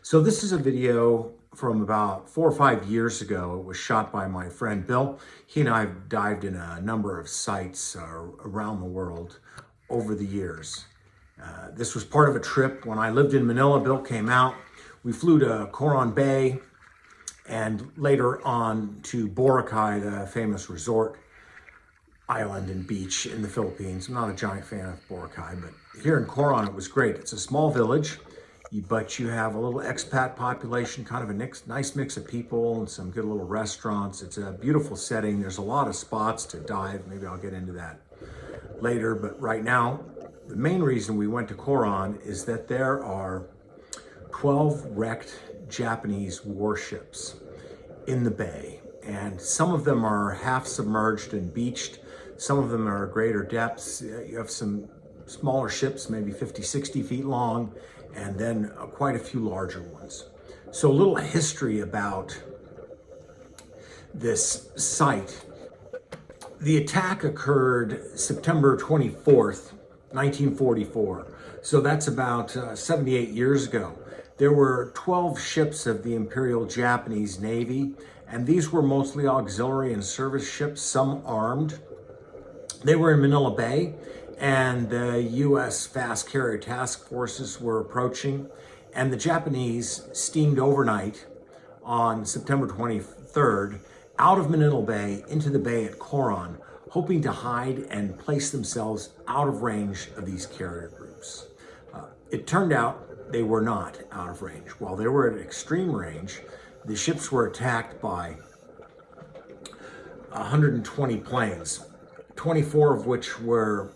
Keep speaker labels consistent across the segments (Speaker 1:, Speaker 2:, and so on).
Speaker 1: So this is a video from about 4 or 5 years ago. It was shot by my friend Bill. He and I have dived in a number of sites around the world over the years. This was part of a trip when I lived in Manila. Bill came out. We flew to Coron Bay and later on to Boracay, the famous resort island and beach in the Philippines. I'm not a giant fan of Boracay, but here in Coron it was great. It's a small village, but you have a little expat population, kind of a nice mix of people and some good little restaurants. It's a beautiful setting. There's a lot of spots to dive. Maybe I'll get into that later, but right now, the main reason we went to Coron is that there are 12 wrecked Japanese warships in the bay, and some of them are half submerged and beached. Some of them are greater depths. You have some smaller ships, maybe 50, 60 feet long, and then quite a few larger ones. So a little history about this site. The attack occurred September 24th, 1944. So that's about 78 years ago. There were 12 ships of the Imperial Japanese Navy, and these were mostly auxiliary and service ships, some armed. They were in Manila Bay, and the U.S. fast carrier task forces were approaching, and the Japanese steamed overnight on September 23rd out of Manila Bay into the bay at Coron, hoping to hide and place themselves out of range of these carrier groups. It turned out they were not out of range. While they were at extreme range, the ships were attacked by 120 planes, 24 of which were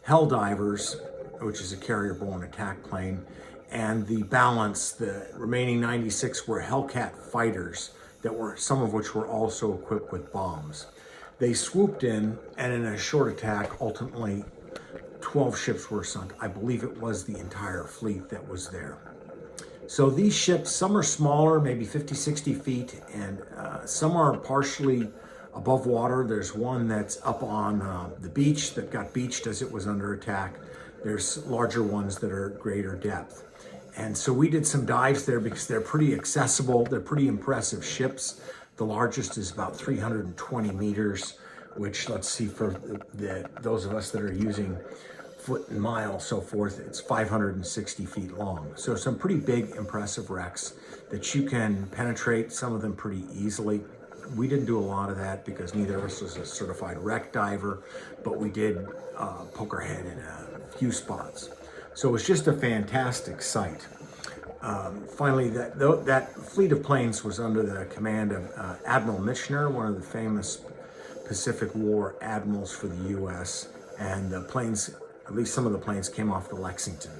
Speaker 1: Helldivers, which is a carrier-borne attack plane, and the balance, the remaining 96 were Hellcat fighters, some of which were also equipped with bombs. They swooped in, and in a short attack, ultimately 12 ships were sunk. I believe it was the entire fleet that was there. So these ships, some are smaller, maybe 50, 60 feet, and some are partially above water. There's one that's up on the beach that got beached as it was under attack. There's larger ones that are greater depth. And so we did some dives there because they're pretty accessible. They're pretty impressive ships. The largest is about 320 meters, which, let's see, for those of us that are using foot and mile, so forth, it's 560 feet long. So some pretty big, impressive wrecks that you can penetrate, some of them pretty easily. We didn't do a lot of that because neither of us was a certified wreck diver, but we did poke our head in a few spots. So it was just a fantastic sight. Finally, that fleet of planes was under the command of Admiral Michener, one of the famous Pacific War admirals for the U.S., and the planes, at least some of the planes, came off the Lexington.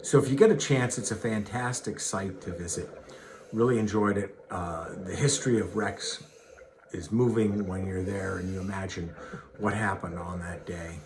Speaker 1: So if you get a chance, it's a fantastic site to visit. Really enjoyed it. The history of wrecks is moving when you're there and you imagine what happened on that day.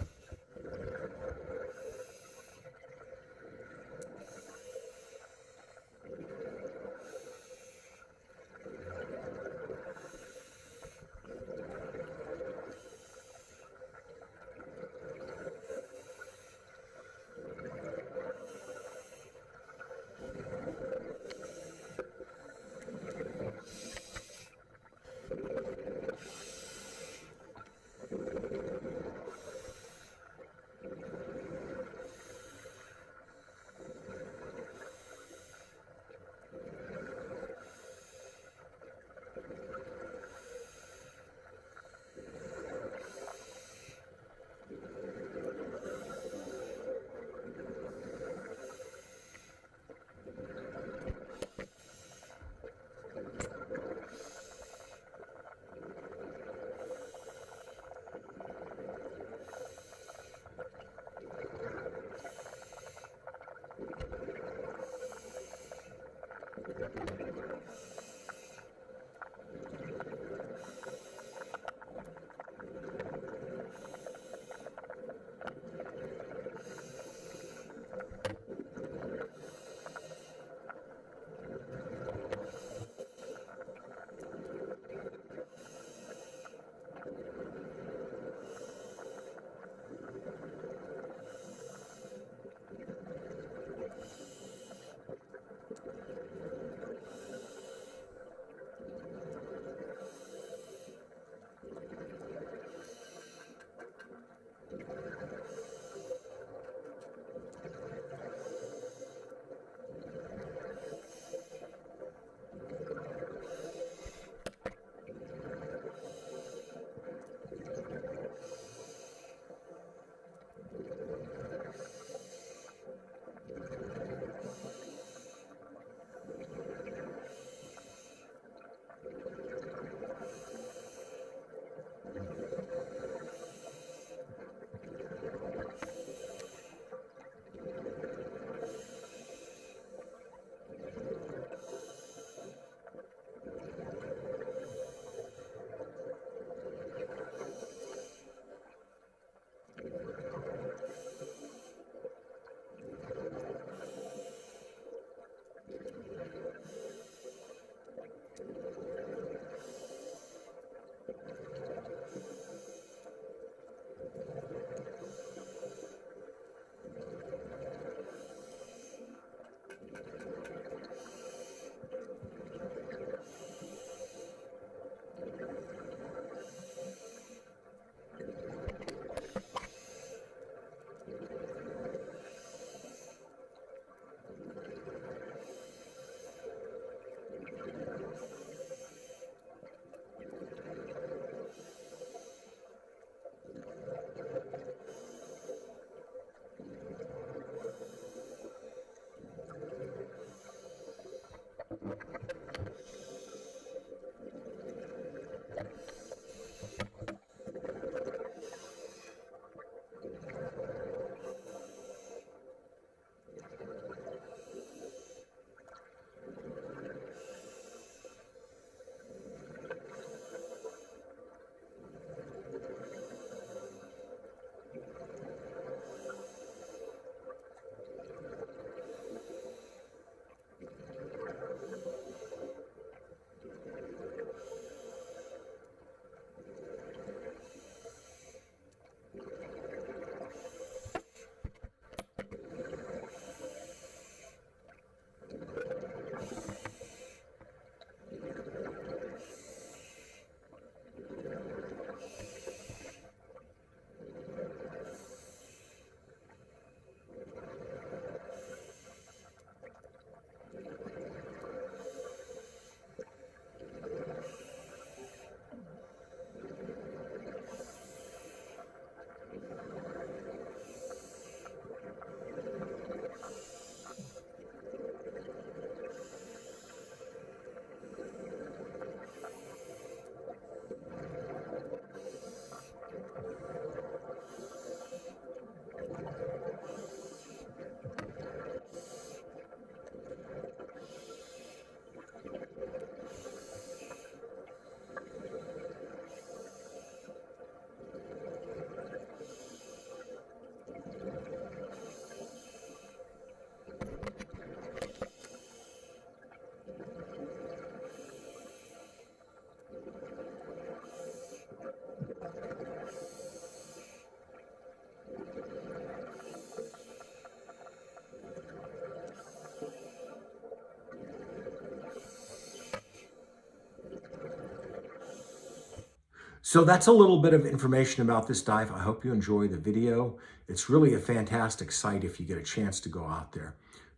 Speaker 1: So that's a little bit of information about this dive. I hope you enjoy the video. It's really a fantastic site if you get a chance to go out there.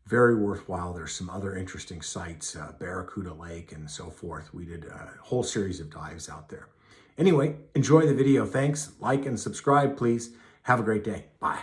Speaker 1: Very worthwhile. There's some other interesting sites, Barracuda Lake and so forth. We did a whole series of dives out there. Anyway, enjoy the video. Thanks. Like and subscribe, please. Have a great day. Bye.